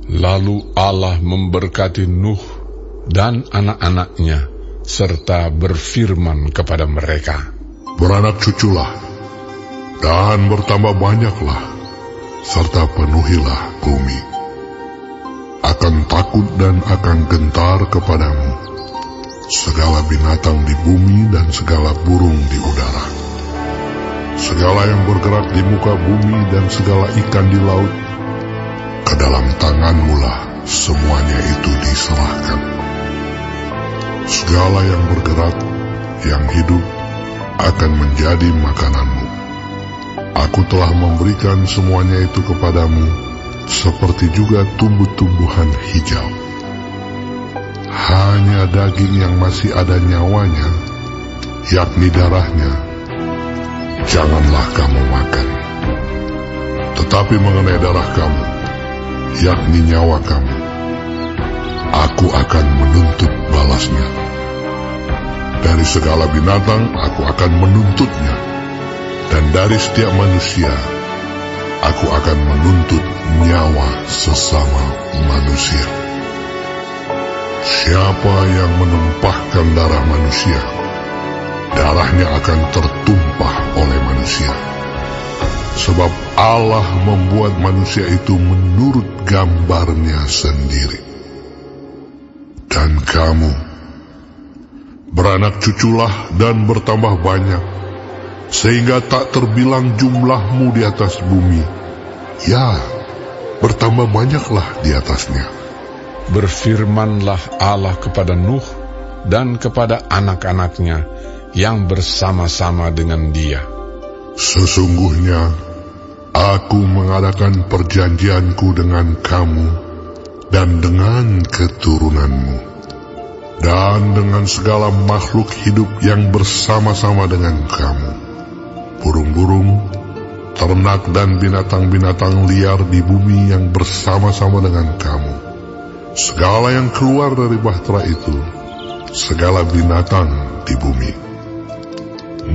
Lalu Allah memberkati Nuh dan anak-anaknya, serta berfirman kepada mereka, "Beranak cuculah, dan bertambah banyaklah, serta penuhilah bumi. Akan takut dan akan gentar kepadamu segala binatang di bumi dan segala burung di udara. Segala yang bergerak di muka bumi dan segala ikan di laut, ke dalam tanganmu-lah semuanya itu diserahkan. Segala yang bergerak, yang hidup, akan menjadi makananmu. Aku telah memberikan semuanya itu kepadamu, seperti juga tumbuh-tumbuhan hijau. Hanya daging yang masih ada nyawanya, yakni darahnya, janganlah kamu makan. Tetapi mengenai darah kamu, yakni nyawa kamu, aku akan menuntut balasnya. Dari segala binatang aku akan menuntutnya, dan dari setiap manusia aku akan menuntut nyawa sesama manusia. Siapa yang menumpahkan darah manusia, darahnya akan tertumpah oleh manusia. Sebab Allah membuat manusia itu menurut gambarnya sendiri. Dan kamu, beranak cuculah dan bertambah banyak, sehingga tak terbilang jumlahmu di atas bumi. Ya, bertambah banyaklah di atasnya." Berfirmanlah Allah kepada Nuh dan kepada anak-anaknya yang bersama-sama dengan dia, "Sesungguhnya aku mengadakan perjanjianku dengan kamu dan dengan keturunanmu, dan dengan segala makhluk hidup yang bersama-sama dengan kamu, burung-burung, ternak dan binatang-binatang liar di bumi yang bersama-sama dengan kamu, segala yang keluar dari bahtera itu, segala binatang di bumi.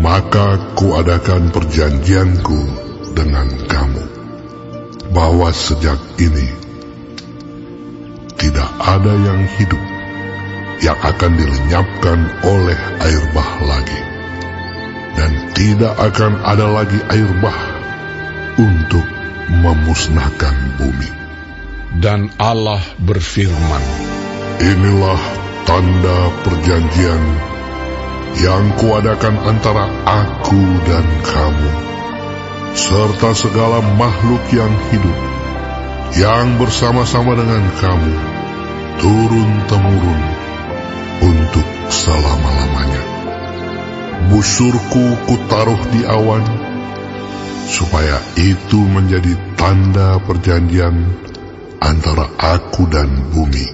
Maka kuadakan perjanjianku dengan kamu, bahwa sejak ini tidak ada yang hidup yang akan dilenyapkan oleh air bah lagi, dan tidak akan ada lagi air bah untuk memusnahkan bumi." Dan Allah berfirman, "Inilah tanda perjanjian yang kuadakan antara aku dan kamu, serta segala makhluk yang hidup, yang bersama-sama dengan kamu, turun-temurun, untuk selama-lamanya. Busurku kutaruh di awan, supaya itu menjadi tanda perjanjian antara aku dan bumi.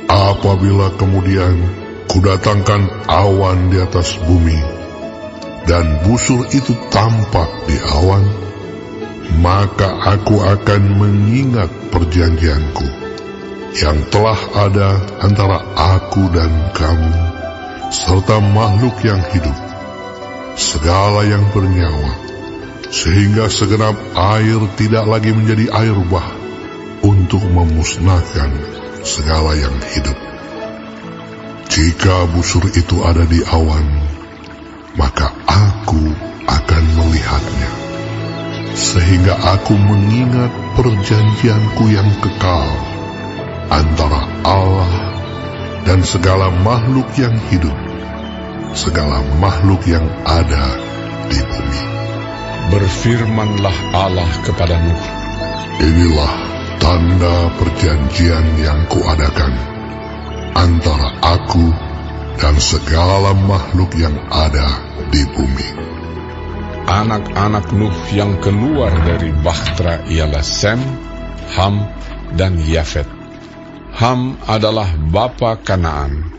Apabila kemudian kudatangkan awan di atas bumi, dan busur itu tampak di awan, maka aku akan mengingat perjanjianku yang telah ada antara aku dan kamu, serta makhluk yang hidup, segala yang bernyawa, sehingga segenap air tidak lagi menjadi air bah untuk memusnahkan segala yang hidup. Jika busur itu ada di awan, maka aku akan melihatnya, sehingga aku mengingat perjanjianku yang kekal antara Allah dan segala makhluk yang hidup, segala makhluk yang ada di bumi." Berfirmanlah Allah kepada Nuh, "Inilah tanda perjanjian yang kuadakan antara aku dan segala makhluk yang ada di bumi." Anak-anak Nuh yang keluar dari bahtera ialah Sem, Ham, dan Yafet. Ham adalah bapa Kanaan.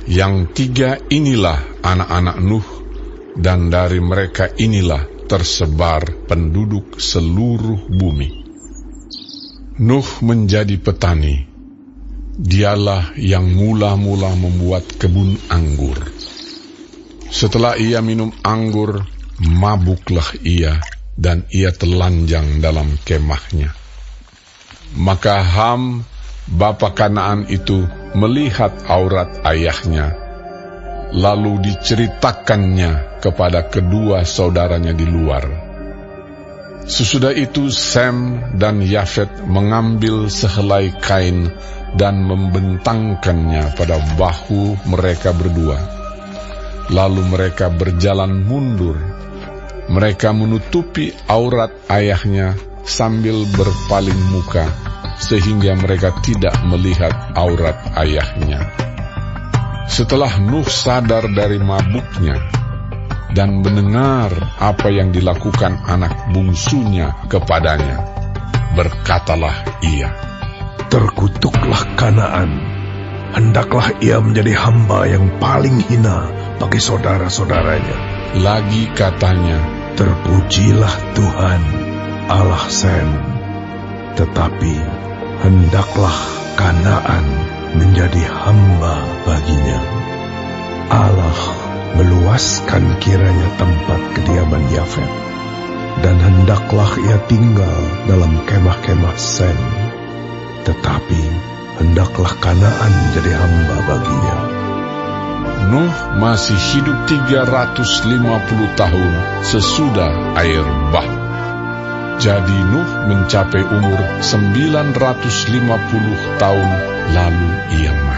Yang tiga inilah anak-anak Nuh, dan dari mereka inilah tersebar penduduk seluruh bumi. Nuh menjadi petani. Dialah yang mula-mula membuat kebun anggur. Setelah ia minum anggur, mabuklah ia, dan ia telanjang dalam kemahnya. Maka Ham, bapa Kanaan itu, melihat aurat ayahnya, lalu diceritakannya kepada kedua saudaranya di luar. Sesudah itu Sem dan Yafet mengambil sehelai kain dan membentangkannya pada bahu mereka berdua. Lalu mereka berjalan mundur. Mereka menutupi aurat ayahnya sambil berpaling muka, sehingga mereka tidak melihat aurat ayahnya. Setelah Nuh sadar dari mabuknya dan mendengar apa yang dilakukan anak bungsunya kepadanya, berkatalah ia, "Terkutuklah Kanaan, hendaklah ia menjadi hamba yang paling hina bagi saudara-saudaranya." Lagi katanya, "Terpujilah Tuhan, Allah Sem, tetapi hendaklah Kanaan menjadi hamba baginya. Allah meluaskan kiranya tempat kediaman Yafet, dan hendaklah ia tinggal dalam kemah-kemah Sem, tetapi hendaklah Kanaan menjadi hamba baginya." Nuh masih hidup 350 tahun sesudah air bah. Jadi Nuh mencapai umur 950 tahun lalu ia mati.